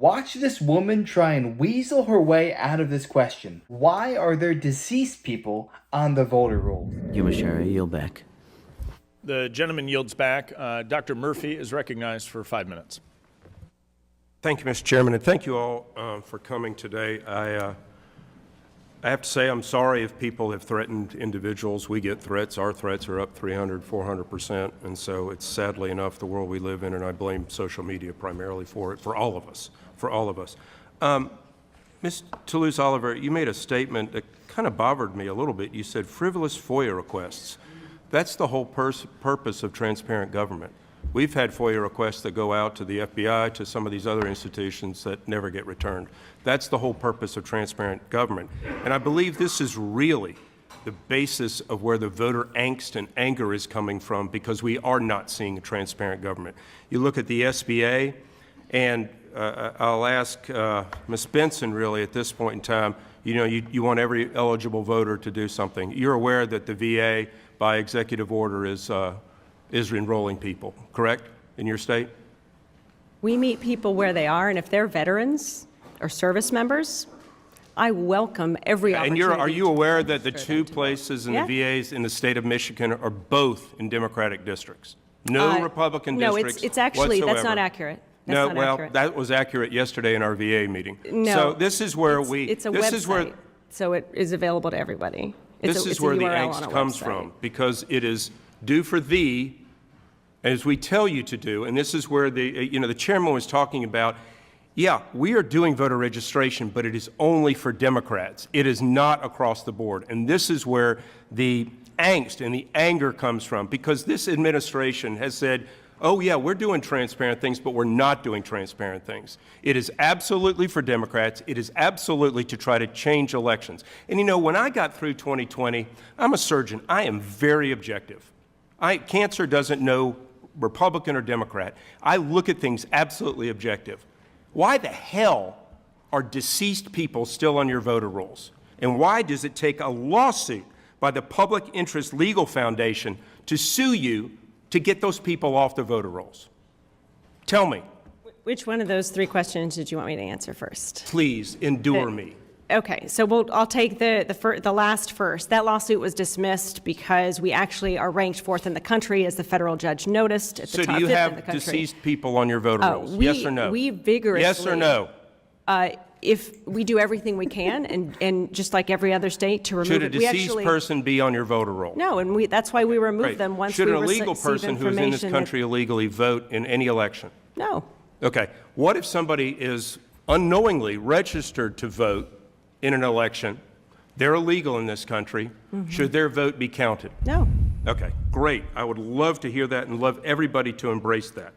Watch this woman try and weasel her way out of this question. Why are there deceased people on the voter rolls? You, Mashara, yield back. The gentleman yields back. Dr. Murphy is recognized for 5 minutes. Thank you, Mr. Chairman, and thank you all for coming today. I have to say I'm sorry if people have threatened individuals. We get threats. Our threats are up 300, 400%, and so it's sadly enough the world we live in, and I blame social media primarily for it, for all of us. Ms. Toulouse-Oliver, you made a statement that kind of bothered me a little bit. You said frivolous FOIA requests. That's the whole purpose of transparent government. We've had FOIA requests that go out to the FBI, to some of these other institutions that never get returned. That's the whole purpose of transparent government. And I believe this is really the basis of where the voter angst and anger is coming from, because we are not seeing a transparent government. You look at the SBA, and I'll ask Ms. Benson really at this point in time, you want every eligible voter to do something. You're aware that the VA, by executive order, is enrolling people, correct, in your state? We meet people where they are, and if they're veterans or service members, I welcome every opportunity. And are you aware that the two places in the VAs in the state of Michigan are both in Democratic districts? No Republican districts. No, it's actually, whatsoever. That's not accurate. That was accurate yesterday in our VA meeting. No, so this is where it's a website, so it is available to everybody. This is where the angst comes from, because it is do for thee as we tell you to do, and this is where the chairman was talking about. Yeah, we are doing voter registration, but it is only for Democrats. It is not across the board, and this is where the angst and the anger comes from, because this administration has said, oh yeah, we're doing transparent things, but we're not doing transparent things. It is absolutely for Democrats. It is absolutely to try to change elections. And when I got through 2020, I'm a surgeon. I am very objective. Cancer doesn't know Republican or Democrat. I look at things absolutely objective. Why the hell are deceased people still on your voter rolls? And why does it take a lawsuit by the Public Interest Legal Foundation to sue you to get those people off the voter rolls? Tell me. Which one of those three questions did you want me to answer first? Please endure me. Okay, so I'll take the last first. That lawsuit was dismissed because we actually are ranked 4th in the country, as the federal judge noticed, at the top 5th in the country. So do you have deceased people on your voter rolls? Yes or no? We vigorously. Yes or no? If we do everything we can, and just like every other state, to remove it. Should a deceased person be on your voter roll? No, and that's why we remove them once we receive information. Should an illegal person who is in this country illegally vote in any election? No. Okay. What if somebody is unknowingly registered to vote in an election? They're illegal in this country. Mm-hmm. Should their vote be counted? No. Okay, great. I would love to hear that and love everybody to embrace that.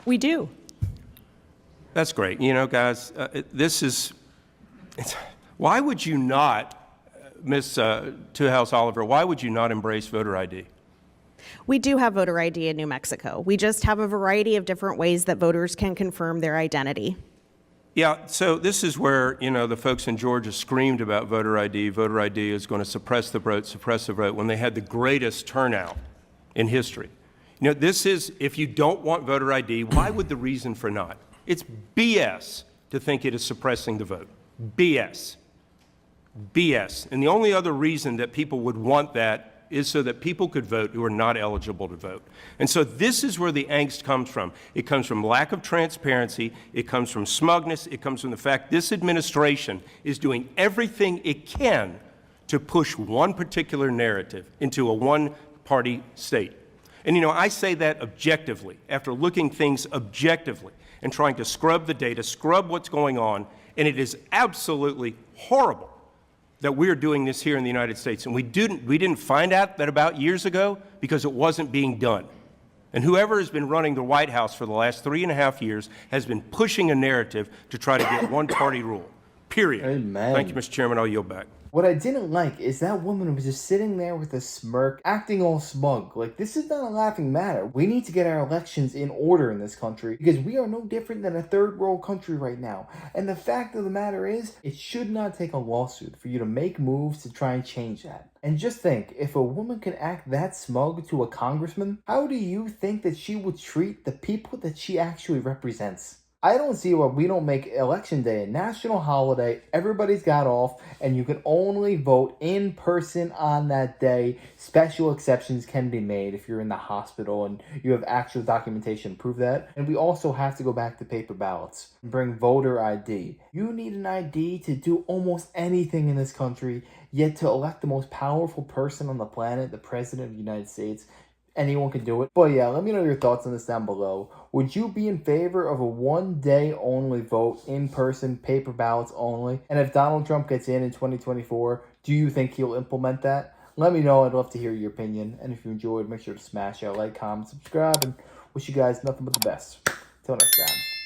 We do. That's great. Guys, why would you not, Ms. Toulouse-Oliver, why would you not embrace voter ID? We do have voter ID in New Mexico. We just have a variety of different ways that voters can confirm their identity. Yeah, so this is where, the folks in Georgia screamed about voter ID. Voter ID is going to suppress the vote, when they had the greatest turnout in history. This is, if you don't want voter ID, why would the reason for not? It's BS to think it is suppressing the vote. BS. BS. And the only other reason that people would want that is so that people could vote who are not eligible to vote. And so this is where the angst comes from. It comes from lack of transparency. It comes from smugness. It comes from the fact this administration is doing everything it can to push one particular narrative into a one-party state. And I say that objectively, after looking things objectively and trying to scrub the data, scrub what's going on, and it is absolutely horrible that we're doing this here in the United States. And we didn't find out that about years ago because it wasn't being done. And whoever has been running the White House for the last 3.5 years has been pushing a narrative to try to get one-party rule, period. Amen. Thank you, Mr. Chairman. I'll yield back. What I didn't like is that woman was just sitting there with a smirk, acting all smug. Like, this is not a laughing matter. We need to get our elections in order in this country, because we are no different than a third world country right now. And the fact of the matter is, it should not take a lawsuit for you to make moves to try and change that. And just think, if a woman can act that smug to a congressman, how do you think that she would treat the people that she actually represents? I don't see why we don't make Election Day a national holiday. Everybody's got off, and you can only vote in person on that day. Special exceptions can be made if you're in the hospital and you have actual documentation to prove that. And we also have to go back to paper ballots and bring voter ID. You need an ID to do almost anything in this country, yet to elect the most powerful person on the planet, the President of the United States, anyone can do it. But yeah, let me know your thoughts on this down below. Would you be in favor of a one-day only vote, in-person, paper ballots only? And if Donald Trump gets in 2024, do you think he'll implement that? Let me know. I'd love to hear your opinion. And if you enjoyed, make sure to smash that like, comment, subscribe, and wish you guys nothing but the best. Till next time.